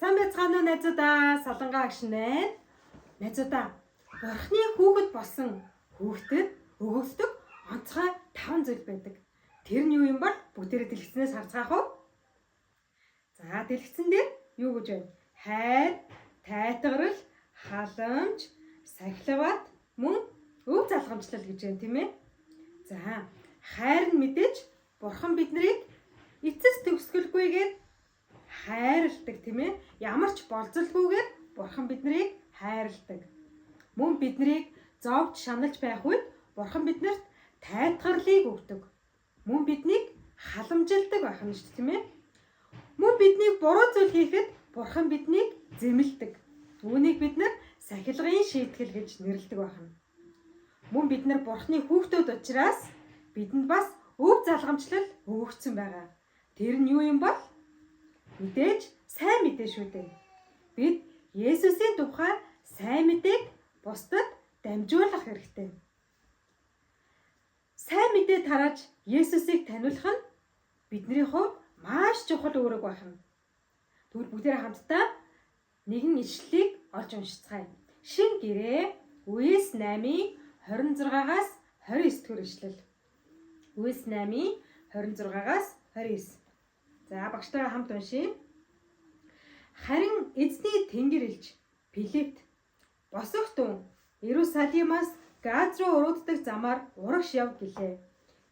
Сайн байцгаана уу найзуудаа, Солонгоо агш байна. Найзуудаа, Бурхны хүүхэд болсон хүүхдэд өгөгддөг онцгой 5 зүйл байдаг. Тэр нь юу юм бол бүгдээрээ дэлгэцнээс харцгаах уу? За, дэлгэцэн дээр юу гэж байна? Хайр, тайтгарал, халамж, сахилгават, мөн өв залгамжлал гэж байна, тийм ээ? За, хайр нь мэдээж Бурхан биднийг эцэс төгсгөлгүйгээр хайрладаг, тийм ээ? Ямар ч болзолгүйгээр Бурхан биднийг хайрладаг. Мөн биднийг зовж шаналж байх үед Бурхан биднэрт тайтгарлыг өгдөг. Мөн биднийг халамжилдаг байх нь шүү дээ, тийм ээ? Мөн бидний буруу зүйл хийхэд Бурхан биднийг зэмлдэг. Үүнийг бид нар сахилгын шийтгэл гэж нэрлэдэг байна. Мөн бид нар Бурханы хүүхдүүд учраас бидэнд бас өв залгамжлал өгөгдсөн байгаа. Тэр нь юу юм бол? Мэдээж сайн мэдээ шүү дээ. Бид Есүсийн тухай сайн мэдээг бусдад дамжуулах хэрэгтэй. Сайн мэдээ тарааж Есүсийг таниулах нь бидний хувьд маш чухал үүрэг байна. Тэгвэл бүгдээрээ хамтдаа нэгэн ишлэлийг олж уншицгаая. Шин гэрээ Үес 8-ийн 26-аас 29 дэх ишлэл. Үес 8-ийн 26-аас 29. За, багштайгаа хамт уншийе. Харин эзний тэнгэр элч Филиппт босох тун Иерусалимаас Газ руу урууддаг замаар урагш яв гэлээ.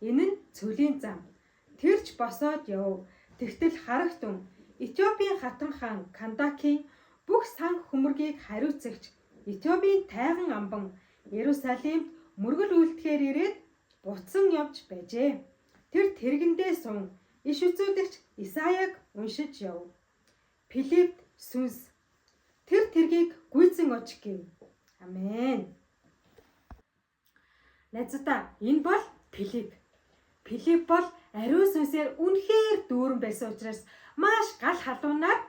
Энэ нь цөлийн зам. Тэрч босоод яв. Тэгтэл харагтун Этиопийн хатан хаан Кандакийн бүх сан хөмөргийг хариуцагч Этиопийн тайган амбан Иерусалимд мөргөл үйлдэхээр ирээд буцсан явж байжээ. Тэр тэргэндээ сун иш үзүүлэгч Исаяг уншиж яв. Филиппт сүнс тэр тэргийг гүйцэн оч гэв. Амен. Найзуудаа, энэ бол Филипп. Филипп бол ариун сүнсээр үнэхээр дүүрэн байсан учраас маш гал халуунаар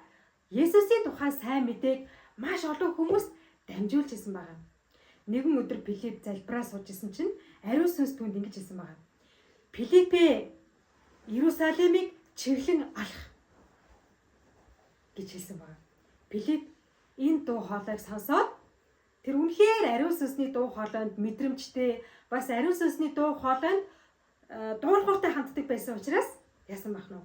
Есүсийн тухай сайн мэдээг маш олон хүмүүст дамжуулж ирсэн байна. Нэгэн өдөр Филипп залбираа сууж исэн чинь ариун сүнс түүнд ингэж хэлсэн байна. Филиппэ, Иерусалимыг чиглэн алах гэж хэлсэн байна. Филипп энэ дуу хоолойг сонсоод тэр үнэхээр ариун сүнсний дуу хоолойнд мэдрэмжтэй, бас ариун сүнсний дуу хоолойнд дуулууртай ханддаг байсан учраас яасан бах нь?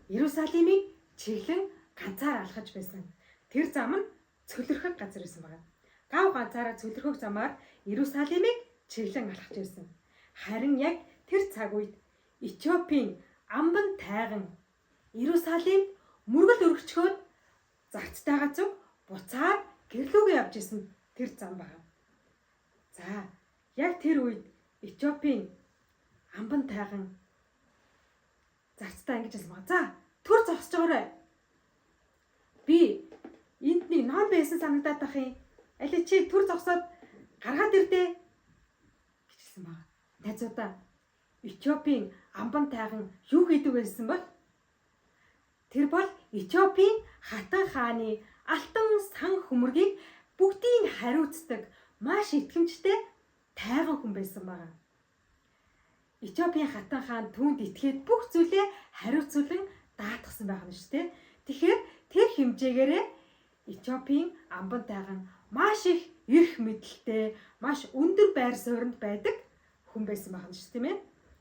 Иерусалимыг чиглэн ганцаар алхаж байсан. Тэр зам нь цөлөрхөг газар байсан байна. Гав ганцаараа цөлөрхөг замаар Иерусалимыг чиглэн алхаж байсан. Харин яг тэр цаг үед Этиопийн амбан тайган Иерусалимд мөргөл өргөчгөөд загцтайгаа зүг буцаад гэрлүүгээ явж исэн тэр зам байна. За, яг тэр үед Этиопийн амбан тайган загцтай ингэж хэлсэн байна. За, төр зогсож байгаарай. Би энд нэг ном байсан санагдаад байх юм. Аль чи төр зогсоод гаргаад ирдээ гэж хэлсэн байна. Найзуудаа, Этиопийн амбан тайган юу хийдэг байсан бол? Тэр бол Этиопийн хатан хааны алтан сан хөмөргийг бүгдийг хариуцдаг маш итгэмжтэй тайган хүн байсан байна. Этиопийн хатан хаан түүнд итгээд бүх зүйлээ хариуцуулан даатгсан байгаа нь шүү дээ. Тэгэхээр тэр хэмжээгээрээ Этиопийн амбан тайган маш их эрх мэдэлтэй, маш өндөр байр суурьнд байдаг хүн байсан байгаа нь шүү, тийм ээ.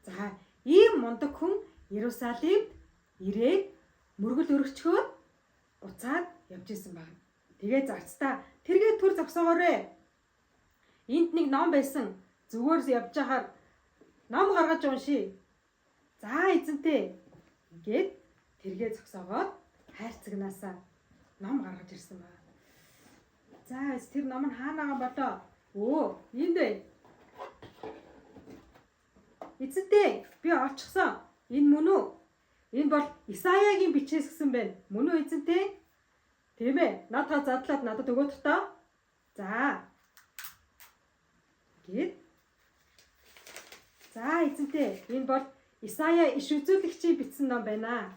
За, ийм мундаг хүн Иерусалимд ирээд мөргөл өргөчгөөд буцаад явж исэн байна. Тэгээ загцтаа тэргээ төр зогсоогоорой. Энд нэг ном байсан. Зүгээр явж байхаар ном гаргаж уншия. За, эзэнтэй. Ингээд тэргээ зогсоогоод хайрцагнаасаа ном гаргаж ирсэн байна. За, тэр ном нь хаанаа болоо? Өө, энд бай. Эзэнтэй, би олчихсон. Энэ мөн үү? Энэ бол Исаягийн бичээс гисэн байна. Мөн үү эзэнтэй? Тийм ээ. Надаа задлаад надад өгөөд тоо. За. Гээд. За, эзэнтэй. Энэ бол Исая иш үзүүлэгчийн бичсэн ном байна.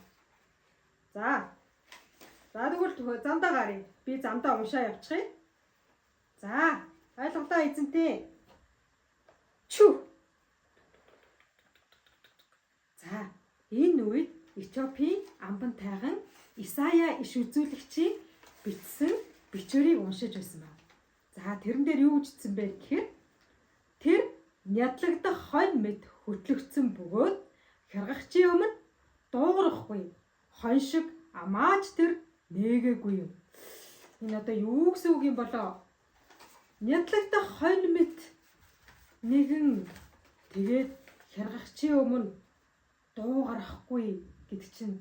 За. За, тэгвэл замдаа гарыг. Би замдаа уншаа явчихъя. За, ойлголоо эзэнтэй. Чү. За, энэ үед Этиопийн амбан тайган Исая иш үзүүлэгчийн бичсэн бичвэрийг уншиж байсан байна. За тэрэн дээр юу гэжсэн бэ гэхээр тэр нядлагдах хонь мэд хөтлөгдсөн бөгөөд хяргахчийн өмнө дуугарахгүй. Хонь шиг амааж тэр нээгээгүй юм. Энэ одоо юу гэсэн үг юм болоо? Нядлагдах хонь мэд нэгэн тэгээд хяргахчийн өмнө дуугарахгүй гэдэг чинь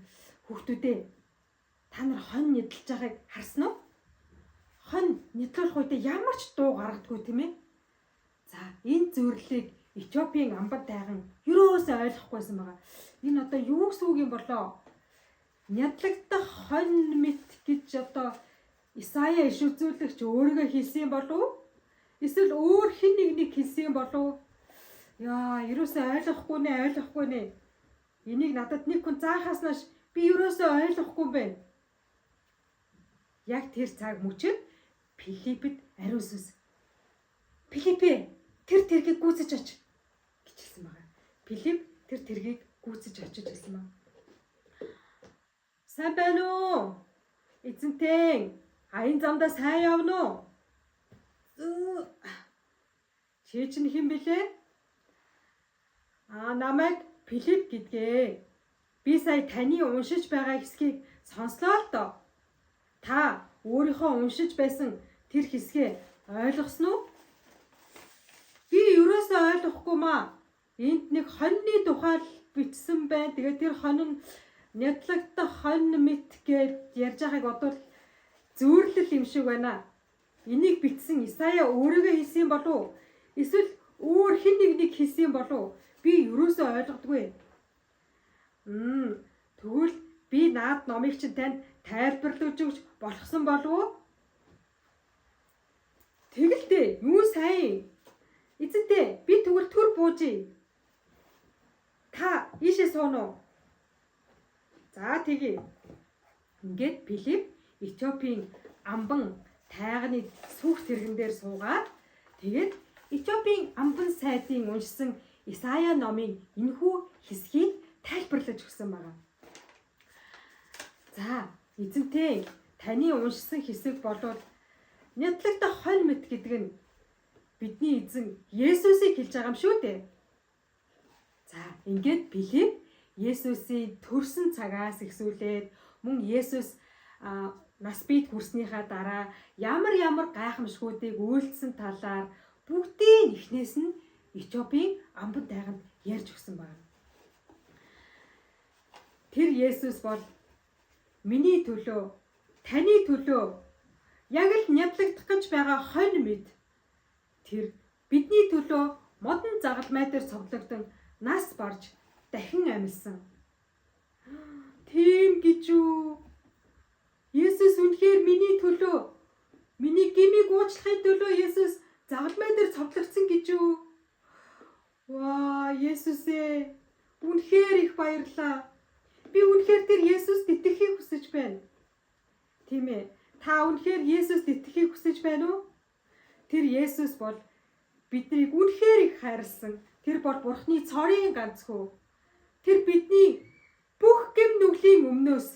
хүүхдүүдээ та нар хонь нэдлж байгааг харсан уу? Хонь нэдлэх үедээ ямар ч дуу гаргадаггүй тийм ээ. За энэ зөвлөлийг Этиопийн амбар тайган юусоо ойлгохгүйсэн байгаа. Энэ одоо юу гэсэн үг юм болоо? Нядлагдах хонь мэт гэж одоо Исая иш үзүүлэгч өөрийгөө хэлсэн болов уу? Эсвэл өөр хэн нэг хэлсэн болов уу? Яа, юусоо ойлгохгүй нэ. Энийг надад нэг хүн заахааснаас би юусоо ойлгохгүй юм бэ? Яг тэр цаг мөчид Филиппэд ариусвс. Филиппэ, тэр тэргийг гүйцэж оч гэж хэлсэн байгаа. Филипп тэр тэргийг гүйцэж очиж хэлсэн байна. Сайн байна уу? Эзэнтэй, аян замдаа сайн явна уу? Чи чинь хэн бэлээ? Намайг Филипп гэдгээ. Би сая таны уншиж байгаа хэсгийг сонслоо л доо. Та өөрийнхөө уншиж байсан тэр хэсгээ ойлгосон уу? Би юусоо ойлгохгүй маа. Энд нэг хоньны тухай бичсэн байна. Тэгээд тэр хонь нь нядлагдах хонь мэт гэж ярьж байгааг бодвол зөөрлөл юм шиг байна. Энийг бичсэн Исая өөрөөгөө хэлсэн болов уу? Эсвэл өөр хэн нэг хэлсэн болов уу? Би юусоо ойлгодгүй. Тэгвэл би наад номыг чинь танд тайлбарлаж өгч болгосон болов уу? Тэгэлтэй юу сайн? Эзэнтэй би тэгвэл төр буужий. Та ийшээ сууна уу? За тэгье. Ингээд Филипп Этиопийн амбан тайганы сүх тэргэн дээр суугаад тэгээд Этиопийн амбан сайдын уншсан Исая номын энэхүү хэсгийг тайлбарлаж өгсөн байна. За, эзэнтэй таны уншсан хэсэг болвол нядлагдах хонь мэт гэдэг нь бидний эзэн Есүсийг хэлж байгаа юм шүү дээ. За, ингээд Филипп Есүсийн төрсөн цагаас эхсүүлээд мөн Есүс нас бийд хүрснийхаа дараа ямар гайхамшгуудыг үйлдсэн талаар бүгдийн эхнээс нь Этиопийн амбан тайганд ярьж өгсөн байна. Тэр Есүс бол миний төлөө, таны төлөө яг л нядлагдах гэж байгаа хонь мэд. Тэр бидний төлөө модон загалмай дээр цовдлогдсон нас барж дахин амьсан. Тийм гэж үү? Есүс үнэхээр миний төлөө, миний гмийг уучлахын төлөө Есүс загалмай дээр цовдлогдсон гэж үү? Ваа, Есүсээ, үнэхээр их баярлалаа. Би үнэхээр тэр Есүст итгэхийг хүсэж байна. Тийм ээ. Та үнэхээр Есүст итгэхийг хүсэж байна уу? Тэр Есүс бол биднийг үнэхээр их хайрлсан. Тэр бол Бурхны цорын ганц хүү. Тэр бидний бүх гэм нүглийн өмнөөс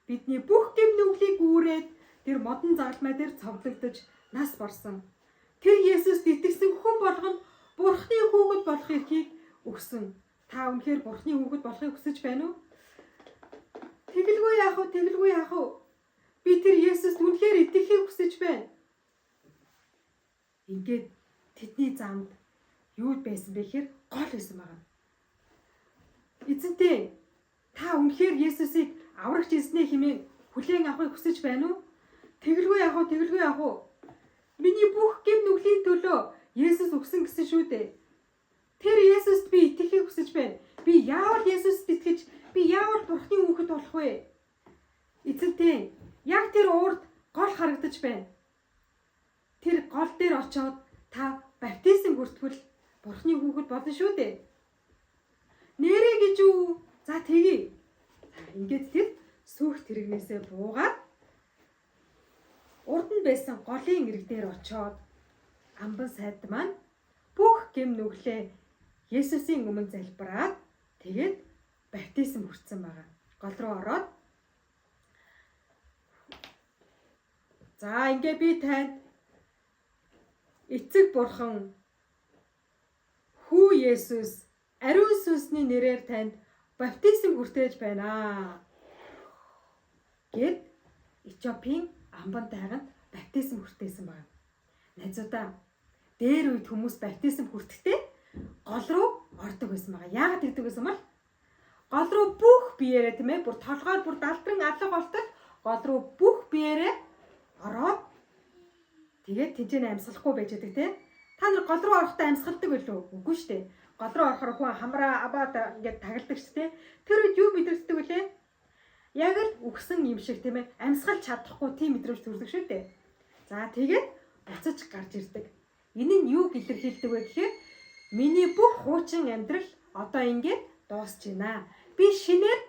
бидний бүх гэм нүглийг үүрээд тэр модон загалмай дээр цовдлогдож нас барсан. Тэр Есүст итгэсэн хүн болгонд Бурхны хүүхэд болох эрхийг өгсөн. Та үнэхээр Бурхны хүүхэд болохыг хүсэж байна уу? Тэгэлгүй яах вэ? Би тэр Есүст үнэхээр итгэхийг хүсэж байна. Ингээд тэдний замд юу байсан бэ гэхээр гол байсан байгаа. Эзэнтэй, та үнэхээр Есүсийг аврагч эзнээ хэмээн хүлээн авахыг хүсэж байна уу? Тэгэлгүй яах вэ? Миний бүх гэм нүглийн төлөө Есүс өгсөн гэсэн шүү дээ. Тэр Есүст би итгэхийг хүсэж байна. Би яавал Есүст итгэж, би яавал Бурхны хүүхэд болох вэ? Эзэнтэй, яг тэр уурд гол харагдаж байна. Тэр гол дээр очиод та баптизм хүртвэл Бурхны хүүхэд болно шүү дээ. Нэрээ гэж үү? За тэгье. Ингээд тэр сүх тэрэгнээсээ буугаад урд нь байсан голын ирэг дээр очиод амбан сайд маань бүх гэм нүглээ Есүсийн өмнө залбираад тэгээд баптизм хүртсэн байгаа. Гол руу ороод За ингээ би танд эцэг бурхан Хүү Есүс ариун сүнсний нэрээр танд баптизм хүртээж байна гэд Этиопийн амбан тайганд баптизм хүртээсэн байна. Найзуудаа, дээр үед хүмүүс баптизм хүртэхдээ гол руу ордог байсан байгаа. Яагаад гэдэг байсан бол гол руу бүх биеэрээ тийм ээ бүр толгойр бүр далдран алга болтол гол руу бүх биеэрээ ороод тэгээд тэнцэнэ амьсгалахгүй байж байгаа тийм. Та нар гол руу орохдоо амьсгалдаг байлгүй? Үгүй шүү дээ. Гол руу орохоор хүн хамраа аваад ингээд тагладаг шүү дээ. Тэр үед юу мэдрэгддэг вүлээ? Яг л үгсэн юм шиг тийм ээ амьсгалж чадахгүй тийм мэдрэмж төрдөг шүү дээ. За тэгээд буцаж гарч ирдэг. Энэ нь юу илэрхийлдэг вэ гэхээр миний бүх хуучин амьдрал одоо ингээд дуусч байна. Би шинээр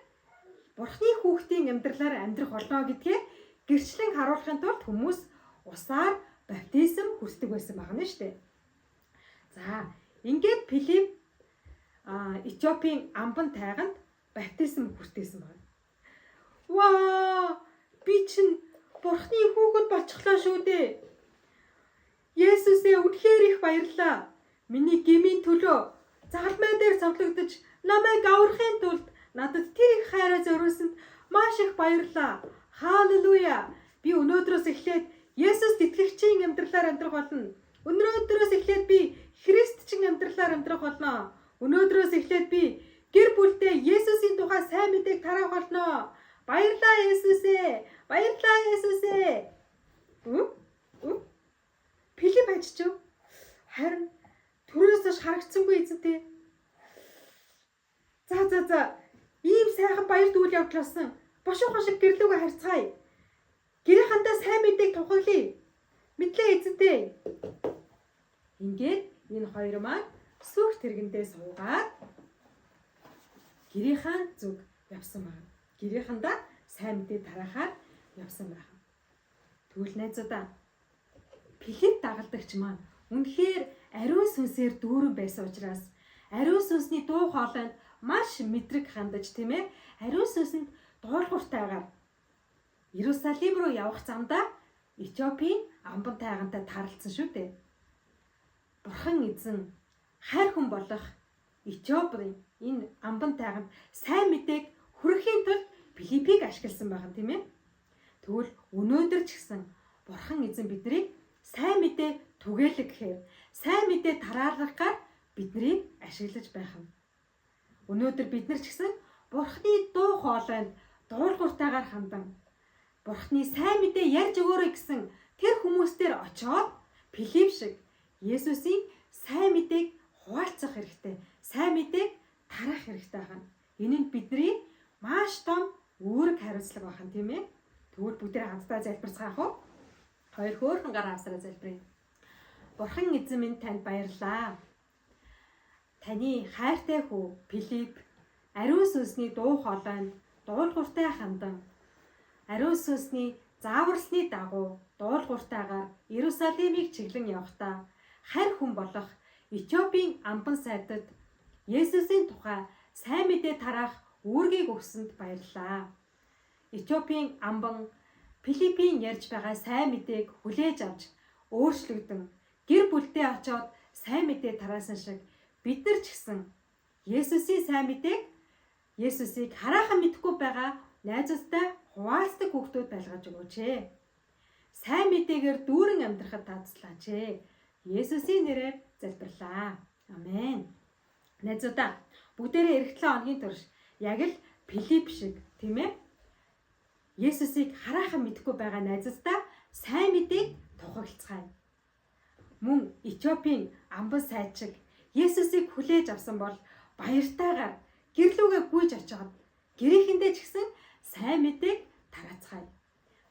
Бурхны хүүхдийн амьдралаар амьдрах болно гэдгээ гэрчлэн харуулахын тулд хүмүүс усаар баптизм хүртдэг байсан байна шүү дээ. За ингээд Филипп Этиопийн амбан тайганд баптизм хүртээсэн байна. Ваа! Би чинь Бурхны хүүхэд болчихлоо шүү дээ. Есүсээ үнэхээр их баярлалаа. Миний гмийн төлөө загалмай дээр цовдлогдож намайг аврахын тулд надад тэр их хайраа зориулсанд маш их баярлалаа. Халелуя! Би өнөөдрөөс эхлээд Есүст итгэгчийн амьдралаар амьдрах болно. Өнөөдрөөс эхлээд би Христчийн амьдралаар амьдрах болно. Өнөөдрөөс эхлээд би гэр бүлдээ Есүсийн тухай сайн мэдээг тараах болно. Баярлалаа Есүсээ! Баярлалаа Есүсээ! Филипп ажичв. Харин түрээс хойш харагдсангүй эзэнтэй. За. Ийм сайхан баяр дүүл явуулсан. Бошуухан шиг гэрлүүгээ харьцгаая. Гэрийнхандаа сайн мэдээг тунхаглая. Мэдлээ эзэнтэй. Ингээд энэ хоёр маань сүрх тэргэндээ суугаад гэрийнхаа зүг явсан байна. Гэрийнхандаа сайн мэдээ тараахаар явсан байна. Тэгвэл найзуудаа Филипп дагалдагч маань үнэхээр ариун сүнсээр дүүрэн байсан учраас ариун сүнсний дуу хоолойнд маш мэдрэг хандаж тийм ээ ариун сүнсэнд дуулууртайгаар Иерусалим руу явах замдаа Этиопийн амбан тайгантай тааралцсан шүү дээ. Бурхан эзэн хайр хүн болох Этиопийн энэ амбан тайганд сайн мэдээг хүргэхийн тулд Филиппийг ашигласан байгаа тийм ээ. Тэгвэл өнөөдөр ч гэсэн Бурхан эзэн биднийг сайн мэдээ түгээлэг гэхээр сайн мэдээ тараалгахаар биднийг ашиглаж байх юм. Өнөөдөр бид нар ч гэсэн Бурханы дуу хоолойнд дуулууртайгаар хандан Бурханы сайн мэдээ ярьж өгөөрэй гэсэн тэр хүмүүстээр очоод Филипп шиг Есүсийн сайн мэдээг хуваалцах хэрэгтэй. Сайн мэдээг тарах хэрэгтэй байна. Энэ нь бидний маш том үүрэг хариуцлага байна тийм ээ. Тэгвэл бүгдээ хамтдаа залбирцгаах уу? Хоёр хөөрхөн гар авсараа залбирая. Бурхан эзэн минь танд баярлалаа. Таны хайртай хүү Филипп ариун сүнсний дуу хоолойнд дуулууртай хандан ариун сүнсний зааварлсны дагуу дуулууртайгаар Иерусалимыг чиглэн явахдаа хайр хүн болох Этиопийн амбан сайдад Есүсийн тухай сайн мэдээ тараах үүргийг өгсөнд баярлалаа. Этиопийн амбан Филиппийн ярьж байгаа сайн мэдээг хүлээж авч өөрчлөгдөн гэр бүлдээ очоод сайн мэдээ тараасан шиг бид нар ч гэсэн Есүсийн сайн мэдээг Есүсийг хараахан мэдэхгүй байгаа найзуудтай хуваалцдаг хүүхдүүд байлгаж өгөөч. Сайн мэдээгээр дүүрэн амьдрахад таацлаач. Есүсийн нэрээр залбирлаа. Амен. Найзуудаа бүгдээрээ эх 7 хоногийн турш яг л Филипп шиг тийм ээ Есүсийг хараахан мэдэхгүй байгаа найзуудтай сайн мэдээг тухагилцгаая. Мөн Этиопийн амбан сайд шиг Есүсийг хүлээж авсан бол баяртайгаар гэрлүүгээ гүйж очоод гэрээхэндээ ч гэсэн сайн мэдээг тараацгаая.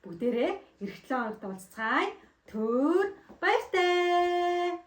Бүгдээрээ эх 7 хоногт уулзцгаая. Түр баяртай.